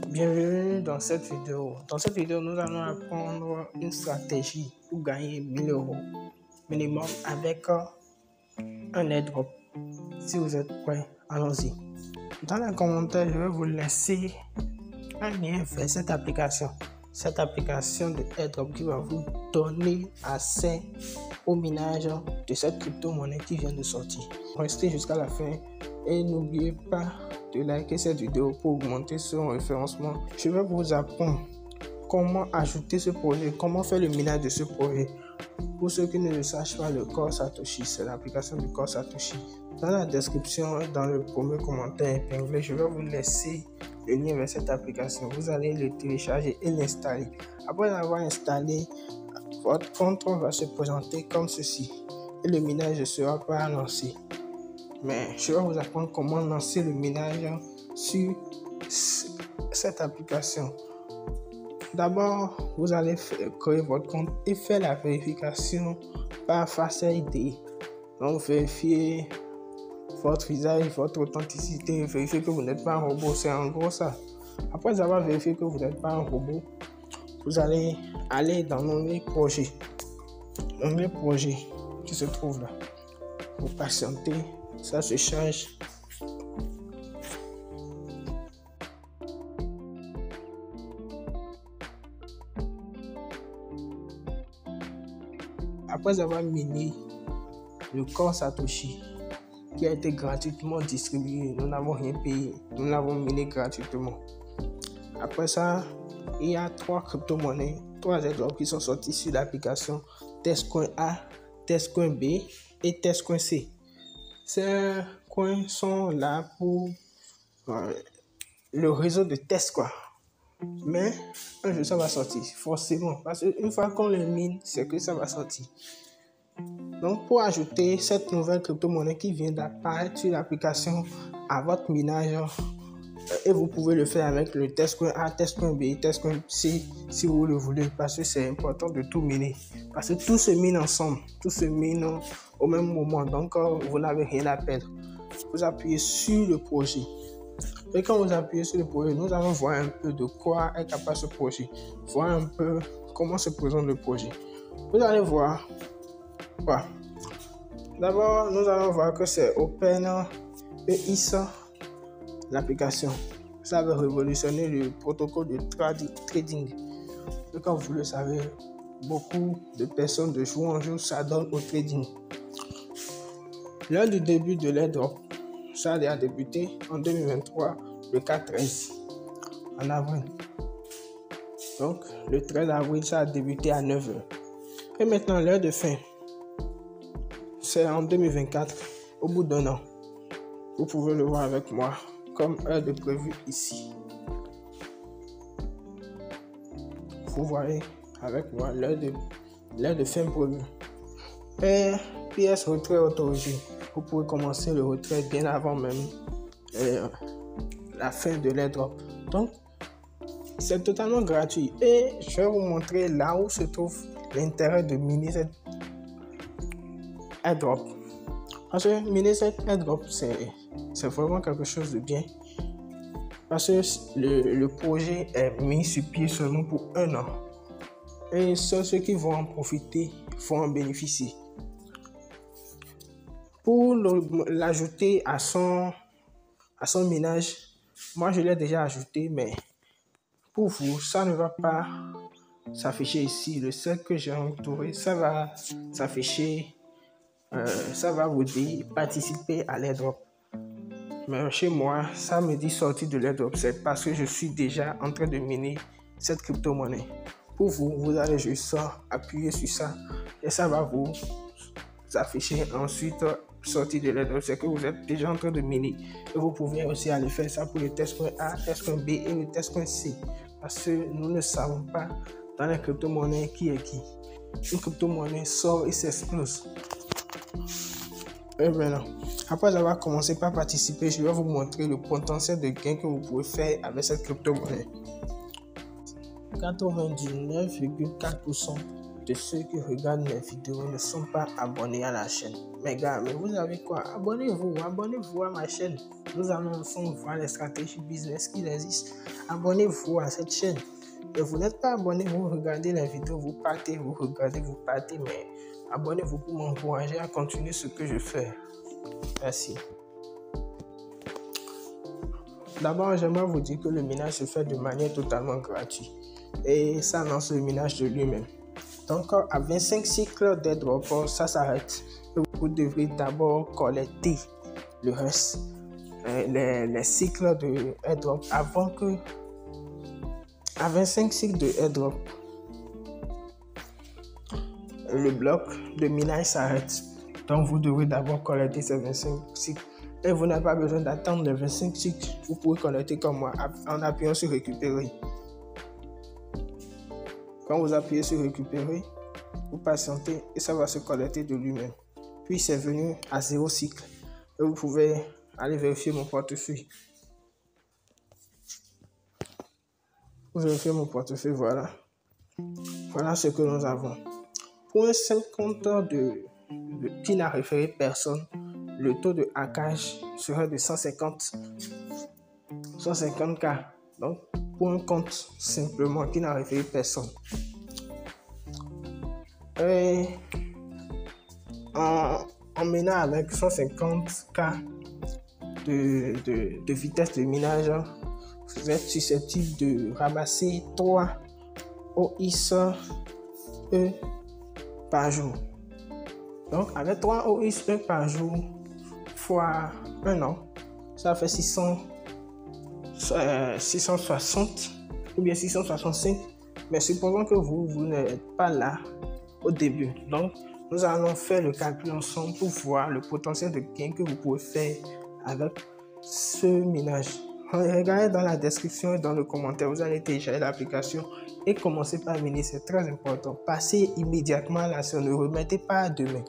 Bienvenue dans cette vidéo. Dans cette vidéo, nous allons apprendre une stratégie pour gagner 1000 € minimum avec un airdrop. Si vous êtes prêts, allons-y. Dans les commentaires, je vais vous laisser un lien vers cette application. Cette application de airdrop qui va vous donner accès au minage de cette crypto-monnaie qui vient de sortir. Restez jusqu'à la fin et n'oubliez pas de liker cette vidéo pour augmenter son référencement. Je vais vous apprendre comment ajouter ce projet, comment faire le minage de ce projet. Pour ceux qui ne le sachent pas, le Core Satoshi, c'est l'application du Core Satoshi. Dans la description, dans le premier commentaire épinglé, je vais vous laisser le lien vers cette application. Vous allez le télécharger et l'installer. Après l'avoir installé, votre compte va se présenter comme ceci et le minage ne sera pas lancé. Mais je vais vous apprendre comment lancer le minage sur cette application. D'abord, vous allez créer votre compte et faire la vérification par Face ID. Donc, vérifier votre visage, votre authenticité, vérifier que vous n'êtes pas un robot. C'est en gros ça. Après avoir vérifié que vous n'êtes pas un robot, vous allez aller dans l'onglet projet. L'onglet projet qui se trouve là. Vous patientez, ça se charge. Après avoir miné le Core Satoshi qui a été gratuitement distribué, nous n'avons rien payé, nous l'avons miné gratuitement. Après ça, il y a 3 crypto-monnaies, 3 airdrops qui sont sortis sur l'application Testcoin A, Testcoin B et Testcoin C. Ces coins sont là pour le réseau de test quoi. Mais un jour ça va sortir, forcément, parce qu'une fois qu'on les mine, c'est que ça va sortir. Donc pour ajouter cette nouvelle crypto-monnaie qui vient d'apparaître sur l'application à votre minage, et vous pouvez le faire avec le Testcoin A, Testcoin B, Testcoin C si vous le voulez, parce que c'est important de tout miner. Parce que tout se mine ensemble, tout se mine au même moment, donc vous n'avez rien à perdre. Vous appuyez sur le projet. Et quand vous appuyez sur le projet, nous allons voir un peu de quoi est capable ce projet. Voir un peu comment se présente le projet. Vous allez voir. Voilà. D'abord, nous allons voir que c'est OpenEIS, l'application. Ça va révolutionner le protocole de trading. Et comme vous le savez, beaucoup de personnes de jour en jour s'adonnent au trading. L'heure du début de l'airdrop, ça a débuté en 2023, le 4-13, en avril. Donc, le 13 avril, ça a débuté à 9h. Et maintenant, l'heure de fin, c'est en 2024, au bout d'un an. Vous pouvez le voir avec moi, comme heure de prévu ici. Vous voyez avec moi l'heure de fin prévue. Et PS retrait autorisé. Vous pouvez commencer le retrait bien avant même la fin de l'airdrop. Donc, c'est totalement gratuit. Et je vais vous montrer là où se trouve l'intérêt de miner cette airdrop. Parce que miner cette airdrop, c'est vraiment quelque chose de bien. Parce que le projet est mis sur pied seulement pour 1 an. Et seuls ceux qui vont en profiter vont en bénéficier. Pour l'ajouter à son minage, moi je l'ai déjà ajouté, mais pour vous, ça ne va pas s'afficher ici. Le seul que j'ai entouré, ça va s'afficher, ça va vous dire participer à l'airdrop. Mais chez moi, ça me dit sortir de l'airdrop, c'est parce que je suis déjà en train de miner cette crypto-monnaie. Pour vous, vous allez juste appuyer sur ça et ça va vous afficher ensuite sortir de l'airdrop. C'est que vous êtes déjà en train de miner. Et vous pouvez aussi aller faire ça pour le Testcoin A, Testcoin B et le Testcoin C. Parce que nous ne savons pas dans les crypto-monnaies qui est qui. Une crypto-monnaie sort et s'explose. Et maintenant, après avoir commencé par participer, je vais vous montrer le potentiel de gain que vous pouvez faire avec cette crypto-monnaie. 99,4% de ceux qui regardent mes vidéos ne sont pas abonnés à la chaîne. Mais gars, mais vous savez quoi? Abonnez-vous à ma chaîne. Nous allons ensemble voir les stratégies business qui existent. Abonnez-vous à cette chaîne. Et vous n'êtes pas abonné, vous regardez les vidéos, vous partez, vous regardez, vous partez, mais abonnez-vous pour m'encourager à continuer ce que je fais. Merci. D'abord, j'aimerais vous dire que le minage se fait de manière totalement gratuite. Et ça lance le minage de lui-même. Donc, à 25 cycles d'airdrop, ça s'arrête. Vous devrez d'abord collecter le reste, les cycles de airdrop avant que... À 25 cycles de airdrop, le bloc de minage s'arrête. Donc, vous devrez d'abord collecter ces 25 cycles. Et vous n'avez pas besoin d'attendre les 25 cycles. Vous pouvez collecter comme moi en appuyant sur récupérer. Quand vous appuyez sur récupérer, vous patientez et ça va se collecter de lui-même. Puis c'est venu à 0 cycle. Et vous pouvez aller vérifier mon portefeuille. Vous vérifiez mon portefeuille, voilà. Voilà ce que nous avons. Pour un seul compteur qui n'a référé personne, le taux de hackage serait de 150K. Donc, pour un compte simplement qui n'a référé personne. Et en menant avec 150K de vitesse de minage, vous êtes susceptible de ramasser 3 OISE par jour. Donc, avec 3 OISE par jour, fois 1 an, ça fait 660 ou bien 665. Mais supposons que vous n'êtes pas là au début. Donc, nous allons faire le calcul ensemble pour voir le potentiel de gain que vous pouvez faire avec ce minage. Regardez dans la description et dans le commentaire, vous allez télécharger l'application et commencer par miner, c'est très important. Passez immédiatement à l'action, ne remettez pas à demain.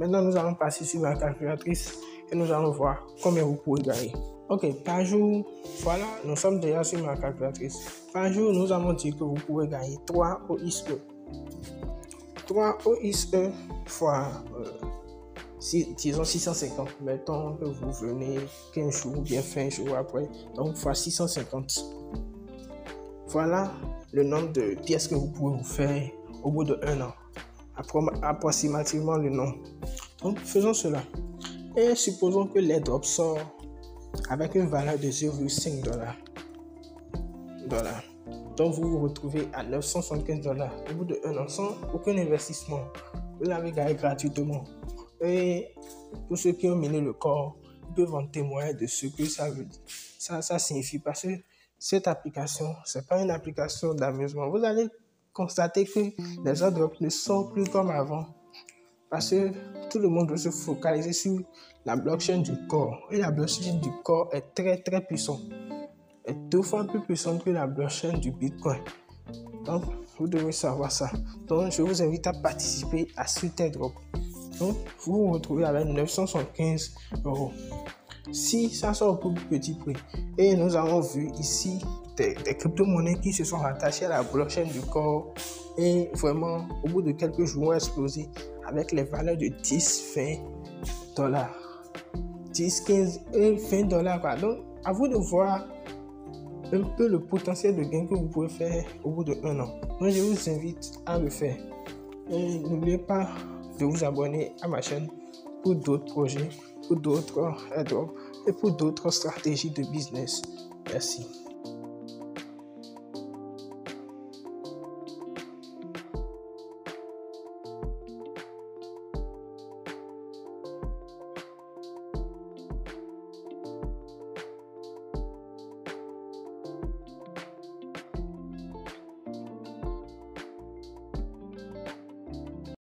Maintenant, nous allons passer sur la calculatrice et nous allons voir combien vous pouvez gagner. Ok, par jour, voilà, nous sommes déjà sur ma calculatrice. Par jour, nous allons dire que vous pouvez gagner 3 OISE. 3 OISE fois, disons 650. Mettons que vous venez 15 jours ou bien 20 jours après, donc fois 650. Voilà le nombre de pièces que vous pouvez vous faire au bout de 1 an. Approximativement le nombre. Donc, faisons cela. Et supposons que l'airdrop sort avec une valeur de 0,5 $. Donc, vous vous retrouvez à 975 $ au bout de 1 an sans aucun investissement. Vous l'avez gagné gratuitement. Et pour ceux qui ont miné le corps, ils peuvent en témoigner de ce que ça veut dire. Ça signifie parce que cette application, ce n'est pas une application d'amusement. Vous allez constater que les airdrops ne sont plus comme avant. Parce que tout le monde veut se focaliser sur la blockchain du corps. Et la blockchain du corps est très très puissante. Est 2 fois plus puissante que la blockchain du Bitcoin. Donc, vous devez savoir ça. Donc, je vous invite à participer à cet airdrop. Donc, vous vous retrouvez avec 975 €. Si ça sort au plus petit prix, et nous avons vu ici des crypto-monnaies qui se sont rattachées à la blockchain du corps et vraiment, au bout de quelques jours, ont explosé avec les valeurs de 10, 20 $. 10, 15 et 20 $. Donc, à vous de voir un peu le potentiel de gain que vous pouvez faire au bout de 1 an. Donc, je vous invite à le faire. Et n'oubliez pas de vous abonner à ma chaîne pour d'autres projets, pour d'autres airdrops et pour d'autres stratégies de business. Merci.